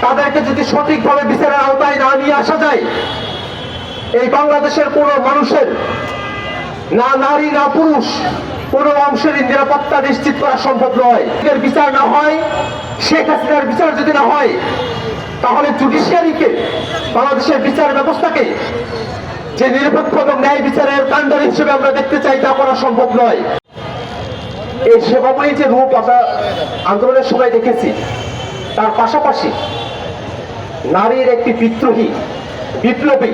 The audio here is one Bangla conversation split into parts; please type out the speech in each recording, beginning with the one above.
তাদেরকে যদি সঠিকভাবে বিচারের আওতায় না নিয়ে আসা যায়, এই বাংলাদেশের কোনো মানুষের, না নারী না পুরুষ, কোনো অংশের নিরাপত্তা নিশ্চিত করা সম্ভব নয়। এর বিচার না হয়, শেখ হাসিনার বিচার যদি না হয়, তাহলে জুডিশিয়ারিকে, বাংলাদেশের বিচার ব্যবস্থাকে যে নিরপেক্ষ এবং ন্যায় বিচারের কাণ্ডারি হিসেবে আমরা দেখতে চাই, তা করা সম্ভব নয়। এই সেবাময়ী যে রূপ আমরা আন্দোলনের সময় দেখেছি, তার পাশাপাশি নারীর একটি বিদ্রোহী, বিপ্লবী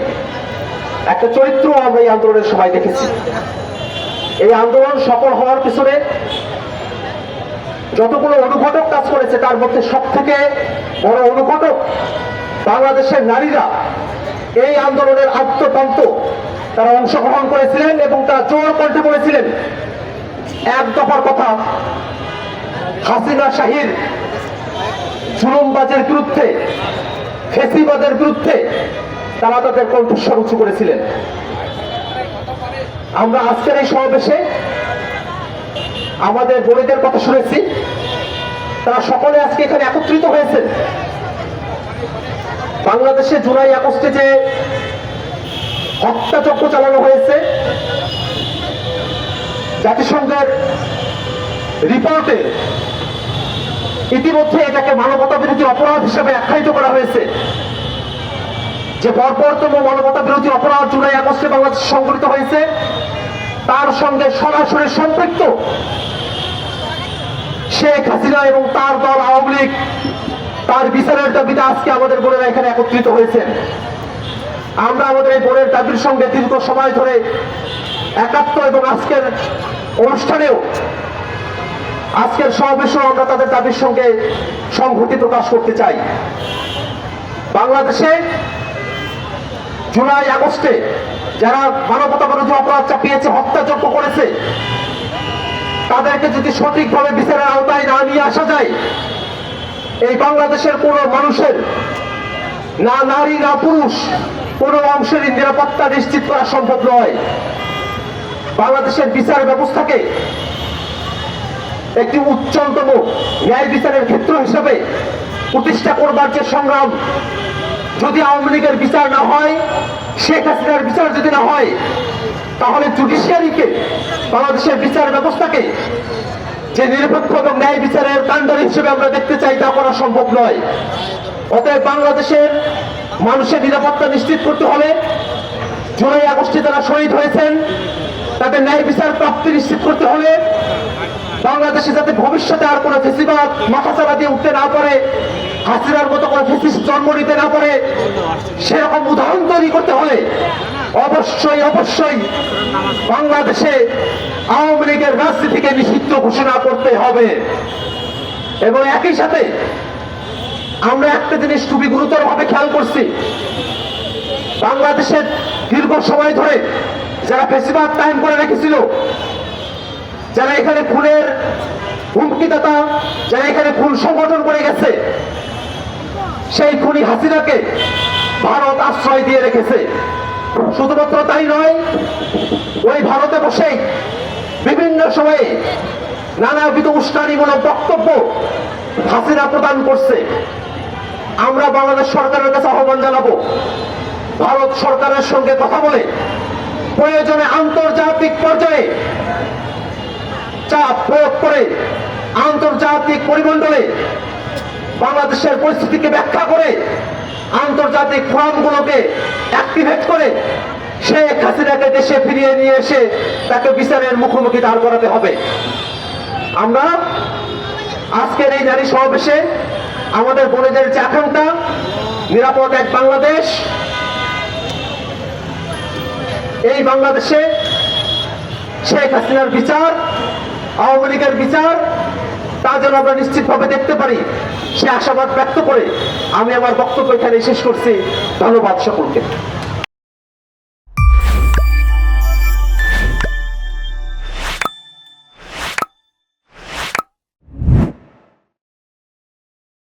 একটা চরিত্র আমরা এই আন্দোলনের সময় দেখেছি। এই আন্দোলন সফল হওয়ার পিছনে যতগুলো অনুঘটক কাজ করেছে, তার মধ্যে সব থেকে বড় অনুঘটক বাংলাদেশের নারীরা এই আন্দোলনের আত্মতন্ত্র তারা অংশগ্রহণ করেছিলেন এবং তারা জোর কণ্ঠে বলেছিলেন এক দফার কথা, হাসিনা শাহীর জুলুমবাজের বিরুদ্ধে, ফেসিবাদের বিরুদ্ধে তারা তাদের কণ্ঠস্বর উঁচু করেছিলেন। আমরা আজকের এই সমাবেশে আমাদের বোনেদের কথা শুনেছি, তারা সকলে আজকে এখানে একত্রিত হয়েছেন। বাংলাদেশে জুলাই আগস্টে যে হত্যাযজ্ঞ চালানো হয়েছে, জাতিসংঘের রিপোর্টে ইতিমধ্যে এটাকে মানবতা বিরোধী অপরাধ হিসেবে আখ্যায়িত করা হয়েছে। যে বর্বরতম মানবতা বিরোধী অপরাধ জুলাই আগস্টে বাংলাদেশে সংঘটিত হয়েছে, তার সঙ্গে সরাসরি সম্পৃক্ত শেখ হাসিনা এবং তার দল আওয়ামী লীগ, তার বিচারের দাবিতে আজকে আমাদের বোনেরা এখানে একত্রিত হয়েছেন। আমরা আমাদের এই বোনের দাবির সঙ্গে দীর্ঘ সময় ধরে একাত্ম এবং আজকের অনুষ্ঠানেও, আজকের সমাবেশেও আমরা তাদের দাবির সঙ্গে সংহতি প্রকাশ করতে চাই। বাংলাদেশে জুলাই আগস্টে যারা মানবতা বিরোধী অপরাধ চাপিয়েছে, হত্যাযজ্ঞ করেছে, তাদেরকে যদি সঠিকভাবে বিচারের আওতায় না নিয়ে আসা যায়, এই বাংলাদেশের কোনো মানুষের, না নারী না পুরুষ, কোনো অংশের নিরাপত্তা নিশ্চিত করা সম্ভব নয়। বাংলাদেশের বিচার ব্যবস্থাকে একটি উচ্চতম ন্যায় বিচারের ক্ষেত্র হিসেবে প্রতিষ্ঠা করবার যে সংগ্রাম, যদি আওয়ামী লীগের বিচার না হয়, শেখ হাসিনার বিচার যদি না হয়, তাহলে জুডিশিয়ারিকে, বাংলাদেশের বিচার ব্যবস্থাকে যে নিরপেক্ষ এবং ন্যায় বিচারের কাণ্ডারি হিসেবে আমরা দেখতে চাই, তা করা সম্ভব নয়। অতএব বাংলাদেশের মানুষের নিরাপত্তা নিশ্চিত করতে হবে। জুলাই আগস্টে যারা শহীদ হয়েছেন, তাদের ন্যায় বিচার প্রাপ্তি নিশ্চিত করতে হবে। বাংলাদেশে যাতে ভবিষ্যতে আর কোনো ফেসিবাদ মাথাচাড়া দিয়ে উঠতে না পারে, হাসিনার মতো কোনো ফেসিস্ট জন্ম নিতে না পারে, সেরকম উদাহরণ তৈরি করতে হলে অবশ্যই অবশ্যই বাংলাদেশে আওয়ামী লীগের রাজনীতিকে নিষিদ্ধ ঘোষণা করতে হবে। এবং একই সাথে আমরা একটা জিনিস খুবই গুরুতরভাবে খেয়াল করছি, বাংলাদেশের দীর্ঘ সময় ধরে যারা ফেসিবাদ কায়েম করে রেখেছিল, যারা এখানে খুনের হুমকিদাতা, যারা এখানে খুন সংগঠন করে গেছে, সেই খুনি হাসিনাকে ভারত আশ্রয় দিয়ে রেখেছে। শুধুমাত্র তাই নয়, ওই ভারতে বসেই বিভিন্ন সময়ে নানাবিধ উস্কানিমূলক বক্তব্য হাসিনা প্রদান করছে। আমরা বাংলাদেশ সরকারের কাছে আহ্বান জানাবো, ভারত সরকারের সঙ্গে কথা বলে প্রয়োজনে আন্তর্জাতিক পর্যায়ে চাপ প্রয়োগ করে, আন্তর্জাতিক পরিমণ্ডলে বাংলাদেশের পরিস্থিতিকে ব্যাখ্যা করে, আন্তর্জাতিক ফোরামগুলোকে অ্যাক্টিভেট করে শেখ হাসিনাকে দেশে ফিরিয়ে নিয়ে এসে তাকে বিচারের মুখোমুখি দাঁড় করাতে হবে। আমরা আজকের এই নারী সমাবেশে আমাদের বোনেদের যে আকাঙ্ক্ষা, নিরাপদ এক বাংলাদেশ, এই বাংলাদেশে শেখ হাসিনার বিচার, আওয়ামী লীগের বিচার, তা যেন আমরা নিশ্চিতভাবে দেখতে পারি, সে আশাবাদ ব্যক্ত করে আমি আমার বক্তব্য এখানে শেষ করছি। ধন্যবাদ সকলকে।